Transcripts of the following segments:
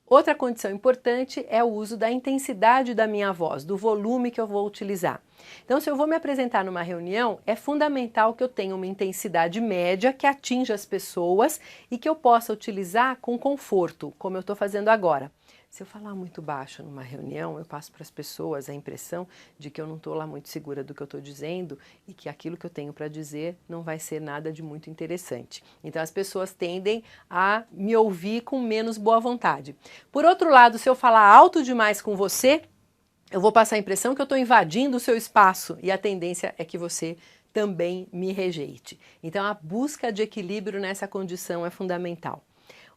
Outra condição importante é o uso da intensidade da minha voz, do volume que eu vou utilizar. Então, se eu vou me apresentar numa reunião, é fundamental que eu tenha uma intensidade média que atinja as pessoas e que eu possa utilizar com conforto, como eu estou fazendo agora. Se eu falar muito baixo numa reunião, eu passo para as pessoas a impressão de que eu não estou lá muito segura do que eu estou dizendo e que aquilo que eu tenho para dizer não vai ser nada de muito interessante. Então as pessoas tendem a me ouvir com menos boa vontade. Por outro lado, se eu falar alto demais com você, eu vou passar a impressão que eu estou invadindo o seu espaço e a tendência é que você também me rejeite. Então a busca de equilíbrio nessa condição é fundamental.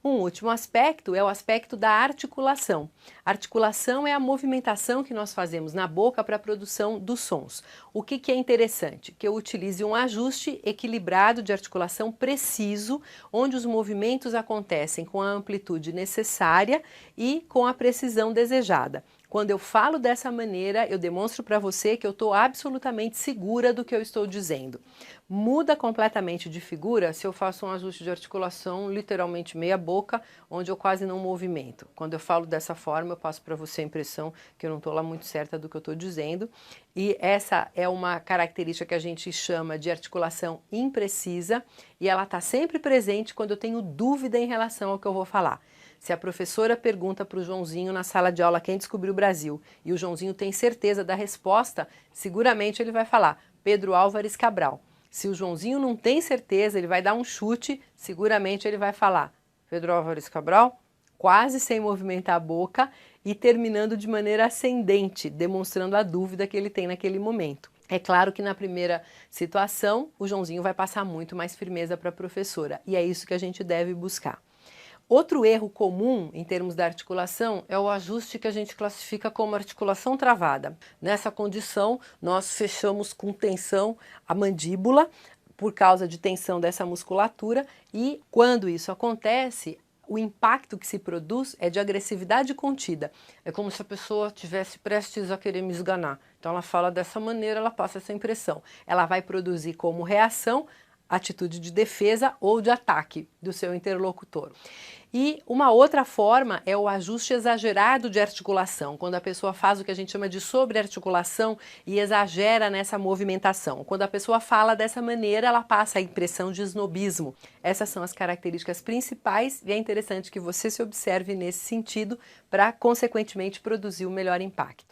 Um último aspecto é o aspecto da articulação. A articulação é a movimentação que nós fazemos na boca para a produção dos sons. O que é interessante? Que eu utilize um ajuste equilibrado de articulação preciso, onde os movimentos acontecem com a amplitude necessária e com a precisão desejada. Quando eu falo dessa maneira, eu demonstro para você que eu estou absolutamente segura do que eu estou dizendo. Muda completamente de figura se eu faço um ajuste de articulação literalmente meia boca, onde eu quase não movimento. Quando eu falo dessa forma, eu passo para você a impressão que eu não estou lá muito certa do que eu estou dizendo. E essa é uma característica que a gente chama de articulação imprecisa e ela está sempre presente quando eu tenho dúvida em relação ao que eu vou falar. Se a professora pergunta para o Joãozinho na sala de aula quem descobriu o Brasil e o Joãozinho tem certeza da resposta, seguramente ele vai falar Pedro Álvares Cabral. Se o Joãozinho não tem certeza, ele vai dar um chute, seguramente ele vai falar Pedro Álvares Cabral, quase sem movimentar a boca e terminando de maneira ascendente, demonstrando a dúvida que ele tem naquele momento. É claro que na primeira situação, o Joãozinho vai passar muito mais firmeza para a professora e é isso que a gente deve buscar. Outro erro comum em termos da articulação é o ajuste que a gente classifica como articulação travada. Nessa condição, nós fechamos com tensão a mandíbula por causa de tensão dessa musculatura e quando isso acontece, o impacto que se produz é de agressividade contida. É como se a pessoa estivesse prestes a querer me esganar. Então ela fala dessa maneira, ela passa essa impressão. Ela vai produzir como reação atitude de defesa ou de ataque do seu interlocutor. E uma outra forma é o ajuste exagerado de articulação, quando a pessoa faz o que a gente chama de sobrearticulação e exagera nessa movimentação. Quando a pessoa fala dessa maneira, ela passa a impressão de snobismo. Essas são as características principais e é interessante que você se observe nesse sentido para, consequentemente, produzir o melhor impacto.